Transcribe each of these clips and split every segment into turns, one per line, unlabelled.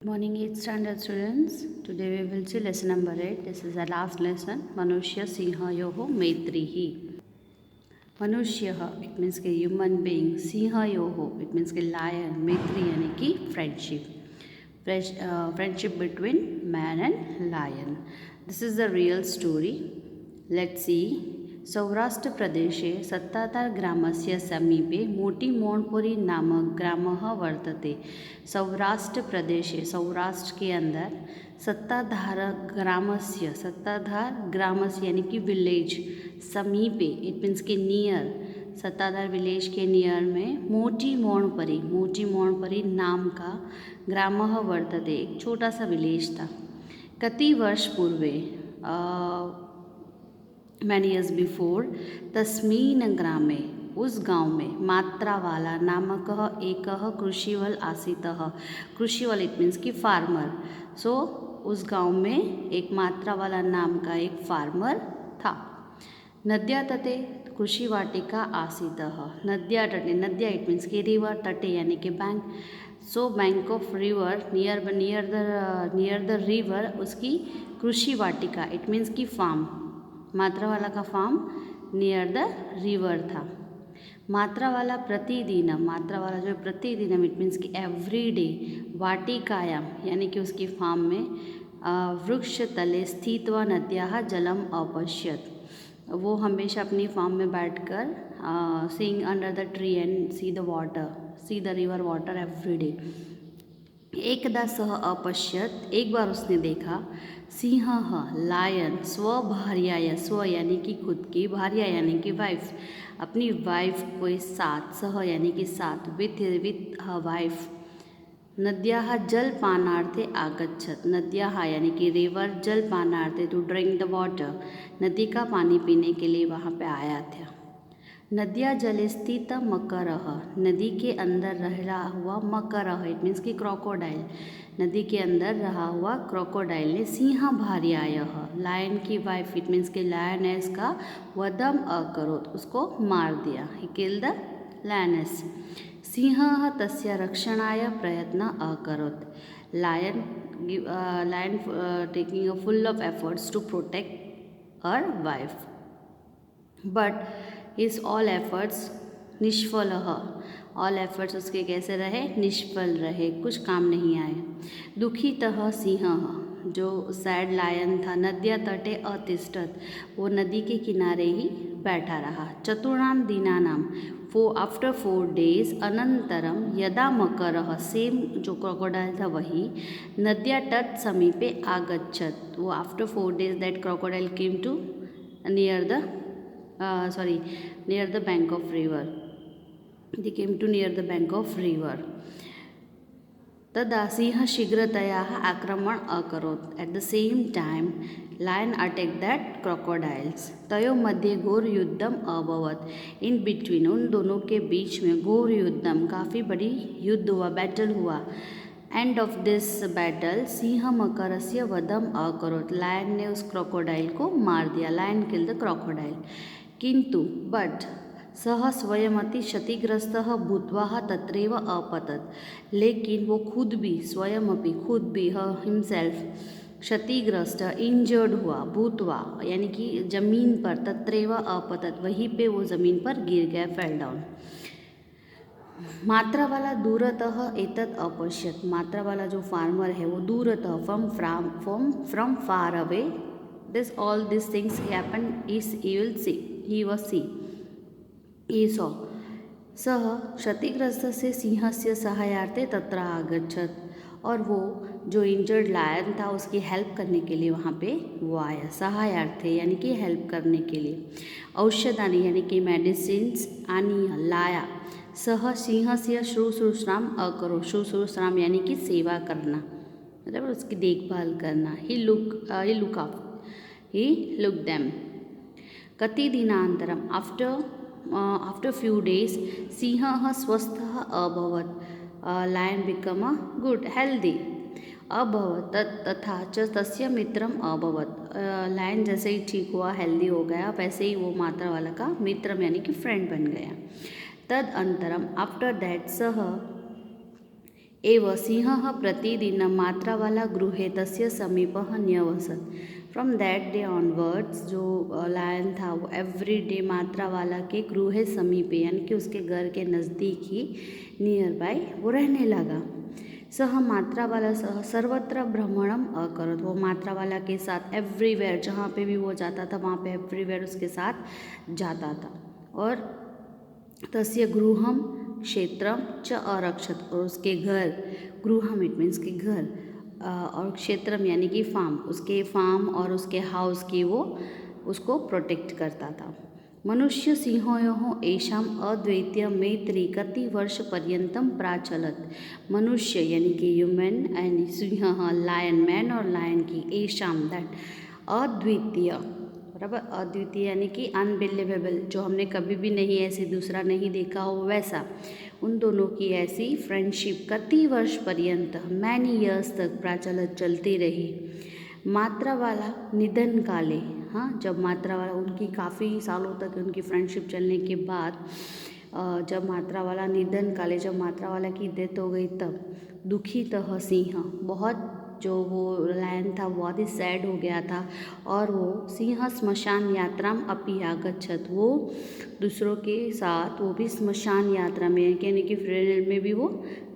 Morning 8th standard students. Today we will see lesson number 8. This is the last lesson. Manushya Sinhayoho Maitrihi. Manushya it means कि human being. Sinhayoho it means कि lion. Maitri यानी कि friendship. Friendship between man and lion. This is the real story. Let's see. सौराष्ट्रप्रदेशे सत्ताधारग्रामस्य समीपे मोटीमोण्पुरी नामक ग्रामः वर्तते। सौराष्ट्रप्रदेशे सौराष्ट्र के अंदर सत्ताधार ग्रामस्य यानी कि विलेज समीपे इट मीन्स के नियर सत्ताधार विलेज के नियर में मोटीमोण्परी नाम का ग्रामः वर्तते। एक छोटा सा विलेज था। कति वर्ष पूर्वे मैनी ईयर्स बिफोर तस्मीन ग्रामे उस गांव में मात्रावाला नामक एक कृषिवल आसीतः। कृषिवल इट मीन्स की फार्मर। सो उस गांव में एक मात्रावाला नाम का एक फार्मर था। नद्या तटे कृषि वाटिका आसीतः। नद्या तटे नद्या इट मीन्स की रिवर तटे यानी कि bank. So bank of river near the river उसकी कृषि वाटिका इट मीन्स की फार्म मात्रावाला का फार्म नियर द रिवर था। मात्रावाला जो प्रतिदिन इट मीन्स कि एवरी डे वाटिकायाम यानी कि उसकी फार्म में वृक्ष तले स्थित्वा नद्याः जलम अपश्यत। वो हमेशा अपनी फार्म में बैठकर seeing under the tree and see the river water every day. एकदा सह अपश्यत एक बार उसने देखा सिंह लायन स्वभार्याय स्व यानी कि खुद की भार्या यानी कि वाइफ अपनी वाइफ को साथ सह यानी कि साथ विथ वाइफ नद्याः जलपानार्थे आगच्छत। नद्याः यानी कि रिवर जलपानार्थे टू ड्रिंक द वाटर नदी का पानी पीने के लिए वहाँ पे आया था। नद्या जले स्थित मकरः नदी के अंदर रहा हुआ मकरः इट मीन्स की क्रोकोडाइल नदी के अंदर रहा हुआ क्रोकोडाइल ने सिंह भार्यायः लायन की वाइफ इट मीन्स के लायनेस का वधम अकरोत् उसको मार दिया। He kill the lioness. सिंह तस्य रक्षणाय प्रयत्न अकरोत्। Lion taking a full of efforts to protect her wife but his all efforts निष्फल। ऑल एफर्ट्स उसके कैसे रहे निष्फल रहे कुछ काम नहीं आए। दुखितः सिंह जो सैड लायन था नद्या तटे अतिष्ठत वो नदी के किनारे ही बैठा रहा। चतुर्णाम दिनानाम आफ्टर 4 days अनंतरम यदा मकरः सेम जो क्रोकोडाइल था वही नद्या तट समीपे आगच्छत। वो after 4 days that crocodile came to near the bank of river. They came to near the bank of river. तदा सिंह शीघ्रतया आक्रमण अकरोत्। At the same time, lion attacked that crocodiles. तयो मध्ये घोर युद्धम अभवत। इन बिटवीन उन दोनों के बीच में घोर युद्धम काफ़ी बड़ी युद्ध हुआ बैटल हुआ। एंड ऑफ दिस बैटल सिंह मकरस्य वधम अकरोत्। लायन ने उस क्रोकोडाइल को मार दिया। Lion kill the crocodile. किंतु बट सह स्वयमति क्षतिग्रस्तः भूत्वा तत्रैव अपतत। लेकिन वो खुद भी हिमसेल्फ क्षतिग्रस्त इंजर्ड हुआ भूतवा यानी कि जमीन पर तत्रैव अपतत वहीं पे वो ज़मीन पर गिर गया फेल डाउन। मात्रावाला दूरतः एतत् अपश्यत। मात्रावाला जो फार्मर है वो दूरतः from far away this all this things happen he was see ईसो सह क्षतिग्रस्तस्य सिंहस्य सहायार्थे तत्र आगच्छत। और वो जो इंजर्ड लायन था उसकी हेल्प करने के लिए वहाँ पे वो आया। सहायार्थे यानी कि हेल्प करने के लिए। औषधानि यानी कि मेडिसिन्स आनी लाया। सह सिंहस्य शुश्रूषाम अकरो। शुश्रूषाम यानी कि सेवा करना मतलब उसकी देखभाल करना। He look them. कति दिनांतरम आफ्टर फ्यू डेज सिंह स्वस्थः अभवत। Lion become a good healthy अभवत तथा च तस्य मित्रम अभवत। लायन जैसे ही ठीक हुआ हेल्दी हो गया वैसे ही वो मात्रावाला का मित्र यानी कि फ्रेंड बन गया। तद अंतरम आफ्टर दैट सह एव सिंहः प्रतिदिनं मात्रावाला गृहे तस्य समीपः न्यवसत्। फ्रॉम दैट डे ऑनवर्ड्स जो लायन था वो एवरी डे मात्रावाला के गृह समीपे यानी कि उसके घर के नज़दीक ही नियर बाय वो रहने लगा। सह मात्रावाला सह सर्वत्र भ्रमणम अकरत, वो मात्रावाला के साथ एवरीवेयर जहाँ पे भी वो जाता था वहाँ पे एवरीवेयर उसके साथ जाता था। और तस्य गृहम क्षेत्रम च अरक्षत, और उसके घर, गृहम इट मीन्स कि घर, और क्षेत्रम यानी कि फार्म, उसके फार्म और उसके हाउस की वो उसको प्रोटेक्ट करता था। मनुष्य सिंहोयोः एषाम अद्वैतीय मैत्री कति वर्ष पर्यंतम प्राचलत। मनुष्य यानी कि ह्यूमन एंड सिंह लायन, मैन और लायन की, एषाम दैट अद्वितीय, बराबर, अद्वितीय यानी कि अनबिलीवेबल, जो हमने कभी भी नहीं ऐसे दूसरा नहीं देखा हो वैसा, उन दोनों की ऐसी फ्रेंडशिप कति वर्ष पर्यंत, मैनी ईयर्स तक प्राचलत चलती रही। मात्रावाला निधन काले, हाँ, जब मात्रावाला, उनकी काफ़ी सालों तक उनकी फ्रेंडशिप चलने के बाद जब मात्रावाला निधन काले, जब मात्रावाला की डेथ हो गई तब दुखी तह सिंह, बहुत जो वो लायन था बहुत ही सैड हो गया था, और वो सिंह स्मशान यात्राम अपि आगच्छत, वो दूसरों के साथ वो भी स्मशान यात्रा में यानी कि फ्यूनरल में भी वो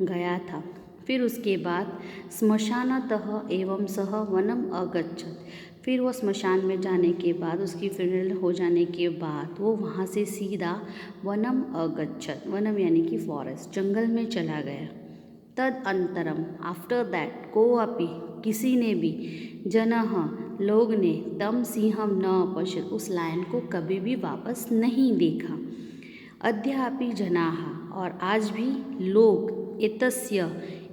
गया था। फिर उसके बाद स्मशानतः एवं सह वनम अगच्छत, फिर वो स्मशान में जाने के बाद, उसकी फ्यूनरल हो जाने के बाद वो वहाँ से सीधा वनम अगच्छत, वनम यानी कि फॉरेस्ट, जंगल में चला गया। तद अंतरम आफ्टर दैट कोअपि, किसी ने भी, जनः लोग ने, तम सिंहम न अपश्यत, उस लायन को कभी भी वापस नहीं देखा। अद्यापि जनाः, और आज भी लोग, एतस्य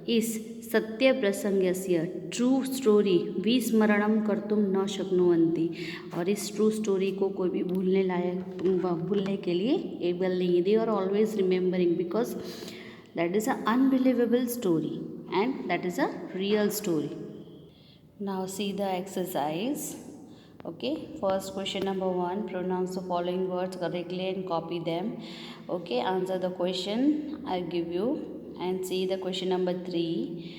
इस सत्य प्रसंगस्य ट्रू स्टोरी विस्मरणं कर्तुं न शक्नुवन्ति, और इस ट्रू स्टोरी को कोई भी भूलने लायक, भूलने के लिए एबल नहीं, they are always remembering because that is an unbelievable story and that is a real story. Now see the exercise. Okay, first question number 1, pronounce the following words correctly and copy them. Okay, answer the question I give you and see the question number 3.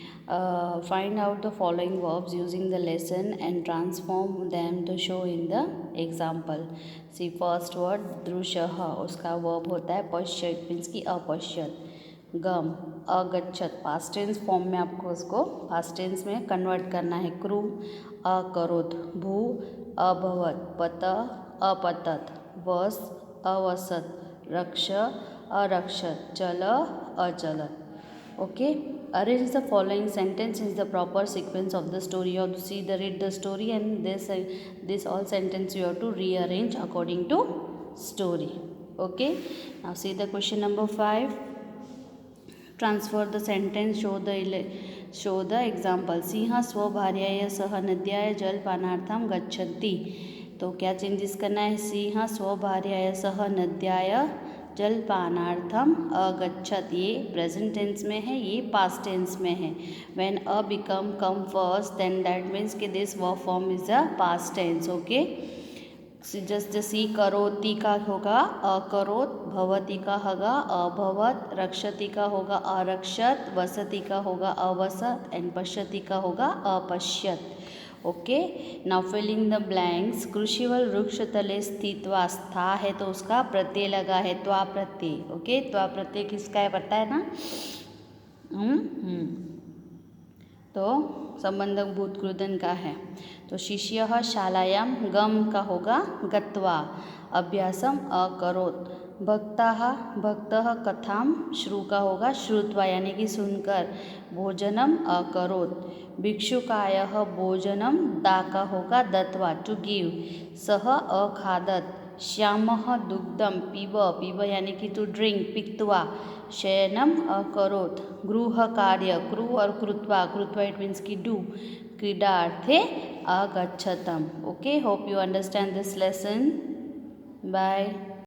Find out the following verbs using the lesson and transform them to show in the example. See first word दृशः, उसका verb होता है पश्यत, means की अपश्यत। गम अगच्छत, past tense form में आपको उसको past tense में convert करना है। क्रू अकरोत, भू अभवत, पत अपतत, वस अवसत, रक्ष अरक्षत, चल अचलत। Okay, arrange the following sentence in the proper sequence of the story. You have to see the read the story and this all sentence you have to rearrange according to story. Okay, now see the question number 5. Transfer the sentence, show the example. सिंह स्वभार्याय सह नद्याय जलपानार्थम गच्छति, तो क्या changes करना है? सिंह स्वभार्याय सह नद्याय जलपानार्थम अगच्छत, ये प्रेजेंट टेंस में है, ये पास्ट टेंस में है। When a become come first then that means कि this verb form is a past tense. Okay, just see करोति का होगा अकरोत, भवती का होगा अभवत, रक्षति का होगा अरक्षत, वसति का होगा अवसत एंड पश्यति का होगा अपश्यत। Okay, now filling the blanks. कृषिवल वृक्ष तले स्थित्वा, स्था है तो उसका प्रत्यय लगा है, त्वा प्रत्यय। ओके, त्वा प्रत्यय किसका है पता है ना? तो संबंधक भूतकृदन का है। तो शिष्यः शालायां, गम का होगा गत्वा, अभ्यासम अकरोत्, भक्तः कथाम, श्रु का होगा श्रुत्वा यानी कि सुनकर, भोजनम अकरोत्, भिक्षुकायः भोजनम, दा का होगा दत्वा टू गिव, सः अखादत, श्यामः दुग्धम पीब यानी कि टू ड्रिंक, पीत्वा, शयनम अकरोत्, गृह कार्य, कृ और कृत्वा इट मीन्स की डू, क्रीडार्थे अगच्छतम। Okay, hope you understand this lesson. Bye.